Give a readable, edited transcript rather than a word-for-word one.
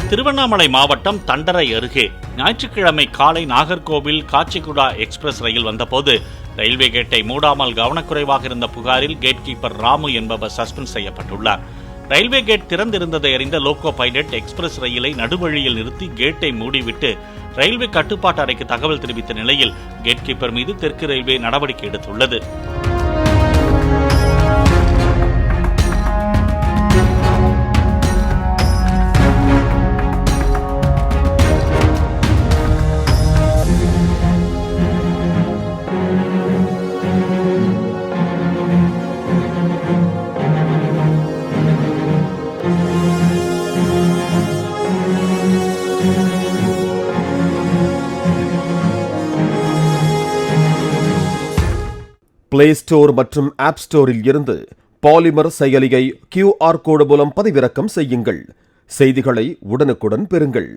திருவண்ணாமலை மாவட்டம் தண்டரை அருகே ஞாயிற்றுக்கிழமை காலை நாகர்கோவில் காச்சிகுடா எக்ஸ்பிரஸ் ரயில் வந்தபோது ரயில்வே கேட்டை மூடாமல் கவனக்குறைவாக இருந்த புகாரில் கேட் கீப்பர் ராமு என்பவர் சஸ்பெண்ட் செய்யப்பட்டுள்ளார். ரயில்வே கேட் திறந்திருந்ததை அறிந்த லோகோ பைலட் எக்ஸ்பிரஸ் ரயிலை நடுவழியில் நிறுத்தி கேட்டை மூடிவிட்டு ரயில்வே கட்டுப்பாட்டு அறைக்கு தகவல் தெரிவித்த நிலையில் கேட் கீப்பர் மீது தெற்கு ரயில்வே நடவடிக்கை எடுத்துள்ளது. பிளே ஸ்டோர் மற்றும் ஆப் ஸ்டோரில் இருந்து பாலிமர் செயலியை QR கோடு மூலம் பதிவிறக்கம் செய்யுங்கள். செய்திகளை உடனுக்குடன் பெறுங்கள்.